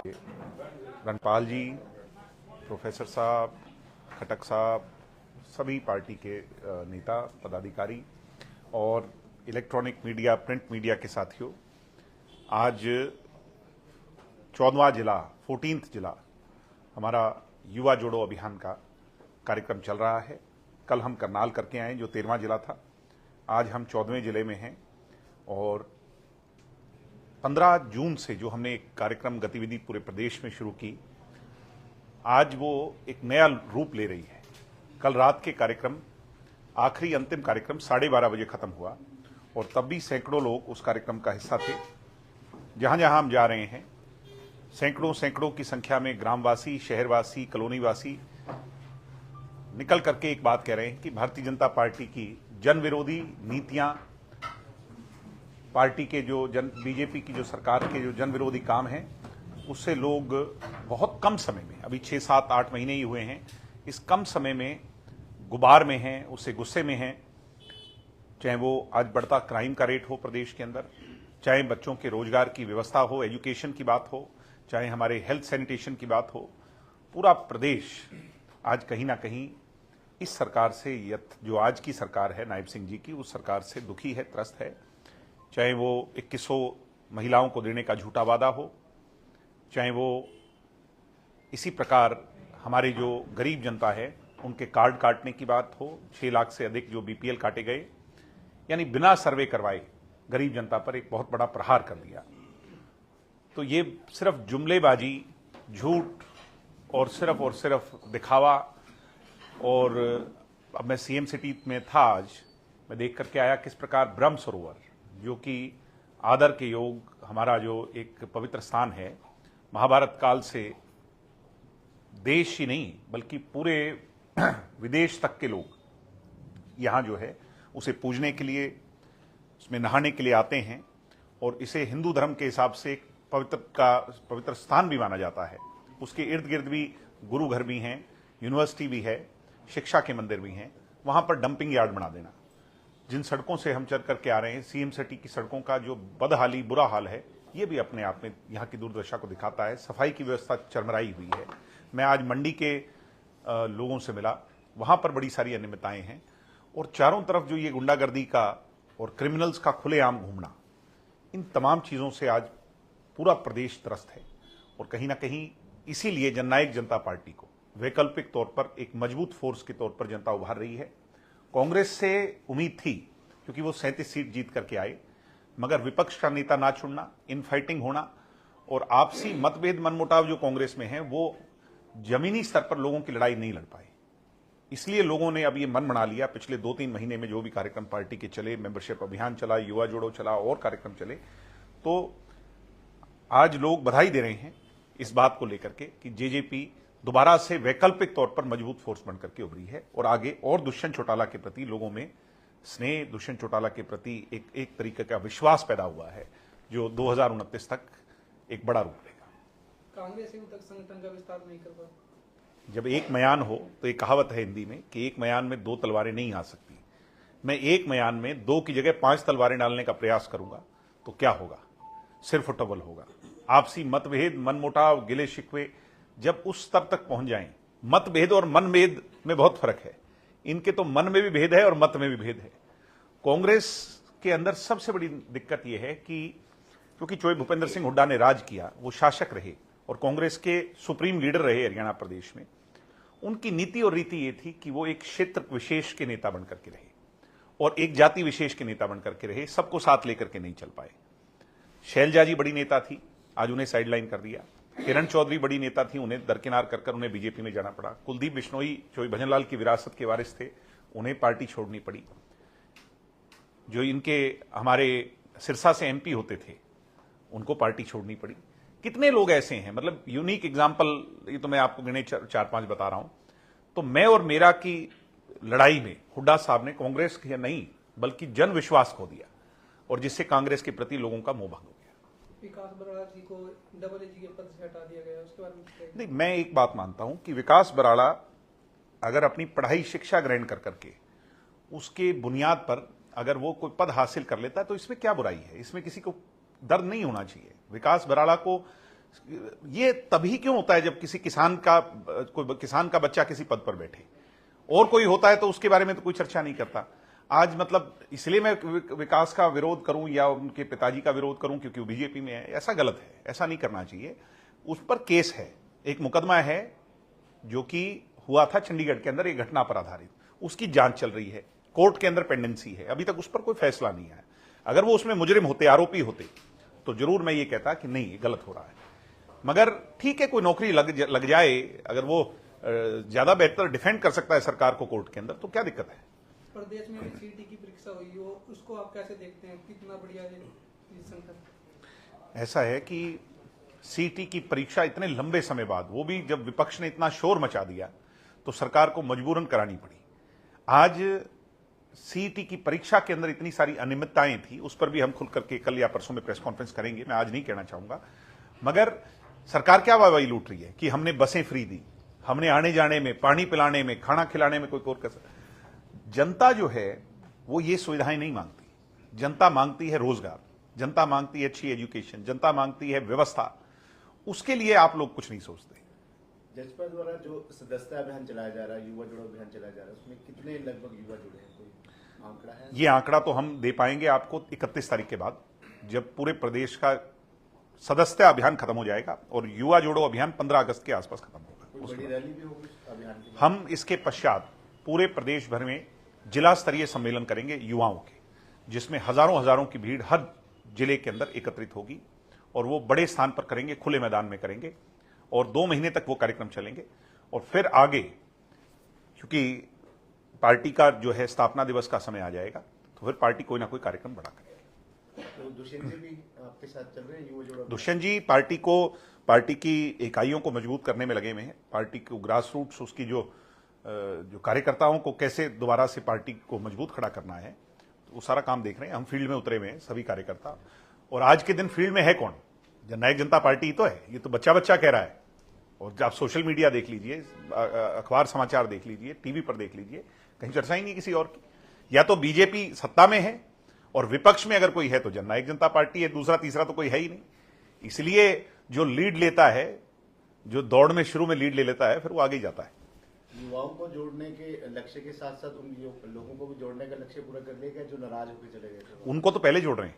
रणपाल जी, professor साहब, खटक साहब, सभी पार्टी के नेता पदाधिकारी और इलेक्ट्रॉनिक मीडिया, प्रिंट मीडिया के साथियों, आज 14वां जिला, 14th जिला हमारा युवा जोड़ो अभियान का कार्यक्रम चल रहा है। कल हम करनाल करके आए जो 13वां जिला था। आज हम 14वें जिले में हैं और 15 जून से जो हमने एक कार्यक्रम गतिविधि पूरे प्रदेश में शुरू की, आज वो एक नया रूप ले रही है। कल रात के कार्यक्रम, आखिरी अंतिम कार्यक्रम 12:30 बजे खत्म हुआ और तब भी सैकड़ों लोग उस कार्यक्रम का हिस्सा थे। जहां जहां हम जा रहे हैं, सैकड़ों की संख्या में ग्रामवासी, शहरवासी, कॉलोनीवासी निकल करके एक बात कह रहे हैं कि भारतीय जनता पार्टी की जन विरोधी नीतियां, पार्टी के जो बीजेपी की जो सरकार के जो जन विरोधी काम हैं, उससे लोग बहुत कम समय में, अभी 6, 7, 8 महीने ही हुए हैं, इस कम समय में गुबार में हैं, उससे गुस्से में हैं। चाहे वो आज बढ़ता क्राइम का रेट हो प्रदेश के अंदर, चाहे बच्चों के रोजगार की व्यवस्था हो, एजुकेशन की बात हो, चाहे हमारे हेल्थ सैनिटेशन की बात हो, पूरा प्रदेश आज कहीं ना कहीं इस सरकार से, जो आज की सरकार है नायब सिंह जी की, उस सरकार से दुखी है, त्रस्त है। चाहे वो 2100 महिलाओं को देने का झूठा वादा हो, चाहे वो इसी प्रकार हमारे जो गरीब जनता है उनके कार्ड काटने की बात हो, 6 लाख से अधिक जो बीपीएल काटे गए, यानी बिना सर्वे करवाए गरीब जनता पर एक बहुत बड़ा प्रहार कर दिया। तो ये सिर्फ जुमलेबाजी, झूठ और सिर्फ दिखावा। और अब मैं सीएम सिटी में था, आज मैं देख करके आया किस प्रकार ब्रह्म सरोवर, जो कि आदर के योग हमारा जो एक पवित्र स्थान है, महाभारत काल से देश ही नहीं बल्कि पूरे विदेश तक के लोग यहां जो है उसे पूजने के लिए, उसमें नहाने के लिए आते हैं और इसे हिंदू धर्म के हिसाब से एक पवित्र स्थान भी माना जाता है। उसके इर्द गिर्द भी गुरु घर भी हैं, यूनिवर्सिटी भी है, शिक्षा के मंदिर भी हैं। वहां पर डंपिंग यार्ड बना देना, जिन सड़कों से हम चल करके आ रहे हैं, सीएम सिटी की सड़कों का जो बदहाली, बुरा हाल है, ये भी अपने आप में यहाँ की दुर्दशा को दिखाता है। सफाई की व्यवस्था चरमराई हुई है। मैं आज मंडी के लोगों से मिला, वहां पर बड़ी सारी अनियमितताएं हैं और चारों तरफ जो ये गुंडागर्दी का और क्रिमिनल्स का खुलेआम घूमना, इन तमाम चीजों से आज पूरा प्रदेश त्रस्त है। और कहीं ना कहीं इसीलिए जननायक जनता पार्टी को वैकल्पिक तौर पर एक मजबूत फोर्स के तौर पर जनता उभार रही है। कांग्रेस से उम्मीद थी क्योंकि वो 37 सीट जीत करके आए, मगर विपक्ष का नेता ना चुनना, इनफाइटिंग होना और आपसी मतभेद, मनमुटाव जो कांग्रेस में है, वो जमीनी स्तर पर लोगों की लड़ाई नहीं लड़ पाए। इसलिए लोगों ने अब ये मन बना लिया, पिछले 2-3 महीने में जो भी कार्यक्रम पार्टी के चले, मेंबरशिप अभियान चला, युवा जोड़ो चला और कार्यक्रम चले, तो आज लोग बधाई दे रहे हैं इस बात को लेकर के कि जेजेपी दोबारा से वैकल्पिक तौर पर मजबूत फोर्स बनकर के उभरी है और आगे और दुष्यंत चौटाला के प्रति लोगों में स्नेह, दुष्यंत चौटाला के प्रति एक तरीके का विश्वास पैदा हुआ है, जो 2029 तक एक बड़ा रूप लेगा। कांग्रेस तक संगठन का विस्तार नहीं कर पाया। जब एक मयान हो, तो एक कहावत है हिंदी में कि एक मयान में 2 तलवारें नहीं आ सकती। मैं एक मयान में 2 की जगह 5 तलवारें डालने का प्रयास करूंगा तो क्या होगा? सिर्फ टबल होगा। आपसी मतभेद, मनमुटाव, गिले शिकवे जब उस स्तर तक पहुंच जाएं, मतभेद और मनभेद में बहुत फर्क है। इनके तो मन में भी भेद है और मत में भी भेद है। कांग्रेस के अंदर सबसे बड़ी दिक्कत यह है कि क्योंकि चौधरी भूपेंद्र सिंह हुड्डा ने राज किया, वो शासक रहे और कांग्रेस के सुप्रीम लीडर रहे हरियाणा प्रदेश में, उनकी नीति और रीति ये थी कि वो एक क्षेत्र विशेष के नेता बनकर के रहे और एक जाति विशेष के नेता बनकर के रहे, सबको साथ लेकर के नहीं चल पाए। शैलजा जी बड़ी नेता थी, आज उन्हें साइडलाइन कर दिया। किरण चौधरी बड़ी नेता थी, उन्हें दरकिनार कर उन्हें बीजेपी में जाना पड़ा। कुलदीप बिश्नोई जो भजनलाल की विरासत के वारिस थे, उन्हें पार्टी छोड़नी पड़ी। जो इनके हमारे सिरसा से एमपी होते थे, उनको पार्टी छोड़नी पड़ी। कितने लोग ऐसे हैं, मतलब यूनिक एग्जाम्पल, ये तो मैं आपको गिने 4-5 बता रहा हूं। तो मैं और मेरा की लड़ाई में हुड्डा साहब ने कांग्रेस के नहीं बल्कि जन विश्वास खो दिया और जिससे कांग्रेस के प्रति लोगों का मोह भंग हो गया। विकास बराड़ा जी को डबल एजी के पद से हटा दिया गया, उसके बारे में नहीं, मैं एक बात मानता हूं कि विकास बराड़ा अगर अपनी पढ़ाई, शिक्षा ग्रहण कर करके उसके बुनियाद पर अगर वो कोई पद हासिल कर लेता है तो इसमें क्या बुराई है? इसमें किसी को दर्द नहीं होना चाहिए। विकास बराड़ा को ये तभी क्यों होता है जब किसी कोई किसान का बच्चा किसी पद पर बैठे, और कोई होता है तो उसके बारे में तो कोई चर्चा नहीं करता। आज मतलब इसलिए मैं विकास का विरोध करूं या उनके पिताजी का विरोध करूं क्योंकि वो बीजेपी में है, ऐसा गलत है, ऐसा नहीं करना चाहिए। उस पर केस है, एक मुकदमा है जो कि हुआ था चंडीगढ़ के अंदर, एक घटना पर आधारित, उसकी जांच चल रही है, कोर्ट के अंदर पेंडेंसी है, अभी तक उस पर कोई फैसला नहीं आया। अगर वो उसमें मुजरिम होते, आरोपी होते, तो जरूर मैं ये कहता कि नहीं, ये गलत हो रहा है। मगर ठीक है, कोई नौकरी लग जाए, अगर वो ज्यादा बेहतर डिफेंड कर सकता है सरकार को कोर्ट के अंदर, तो क्या दिक्कत है। प्रदेश में सीटी की परीक्षा हुई हो, उसको आप कैसे देखते हैं, कितना बढ़िया डिसीजन था? ऐसा है कि सीटी की परीक्षा इतने लंबे समय बाद, वो भी जब विपक्ष ने इतना शोर मचा दिया, तो सरकार को मजबूरन करानी पड़ी। आज सीटी की परीक्षा के अंदर इतनी सारी अनियमितताएं थी, उस पर भी हम खुल करके कल या परसों में प्रेस कॉन्फ्रेंस करेंगे, मैं आज नहीं कहना चाहूंगा। मगर सरकार क्या वाहवाही लूट रही है कि हमने बसें फ्री दी, हमने आने जाने में, पानी पिलाने में, खाना खिलाने में कोई और कसर। जनता जो है वो ये सुविधाएं नहीं मांगती, जनता मांगती है रोजगार, जनता मांगती है अच्छी एजुकेशन, जनता मांगती है व्यवस्था। उसके लिए आप लोग कुछ नहीं सोचते। जजपा द्वारा जो सदस्यता अभियान चलाया जा रहा है, युवा जुड़ो अभियान चलाया जा रहा है, उसमें कितने लगभग युवा जुड़े हैं, कोई आंकड़ा है? ये आंकड़ा तो हम दे पाएंगे आपको 31 तारीख के बाद, जब पूरे प्रदेश का सदस्यता अभियान खत्म हो जाएगा और युवा जोड़ो अभियान 15 अगस्त के आसपास खत्म होगा। कोई बड़ी रैली भी होगी अभियान की? हम इसके पश्चात पूरे प्रदेश भर में जिला स्तरीय सम्मेलन करेंगे युवाओं के, जिसमें हजारों की भीड़ हर जिले के अंदर एकत्रित होगी, और वो बड़े स्थान पर करेंगे, खुले मैदान में करेंगे, और 2 महीने तक वो कार्यक्रम चलेंगे। और फिर आगे, क्योंकि पार्टी का जो है स्थापना दिवस का समय आ जाएगा, तो फिर पार्टी कोई ना कोई कार्यक्रम बड़ा करेगी। तो दुष्यंत जी भी आपके साथ चल रहे हैं युवा जुड़ो? दुष्यंत जी पार्टी की इकाइयों को मजबूत करने में लगे हुए हैं। पार्टी को ग्रास रूट्स, उसकी जो कार्यकर्ताओं को कैसे दोबारा से पार्टी को मजबूत खड़ा करना है, तो वो सारा काम देख रहे हैं। हम फील्ड में उतरे हुए हैं सभी कार्यकर्ता, और आज के दिन फील्ड में है कौन? जननायक जनता पार्टी ही तो है। ये तो बच्चा कह रहा है, और आप सोशल मीडिया देख लीजिए, अखबार समाचार देख लीजिए, टीवी पर देख लीजिए, कहीं चर्चा ही नहीं किसी और की। या तो बीजेपी सत्ता में है और विपक्ष में अगर कोई है तो जननायक जनता पार्टी है, दूसरा तीसरा तो कोई है ही नहीं। इसलिए जो लीड लेता है, जो दौड़ में शुरू में लीड ले लेता है, फिर वो आगे ही जाता है। युवाओं को जोड़ने के लक्ष्य के साथ साथ उन लोगों को भी जोड़ने का लक्ष्य पूरा कर लिया गया जो नाराज होकर चले गए थे? उनको तो पहले जोड़ रहे हैं।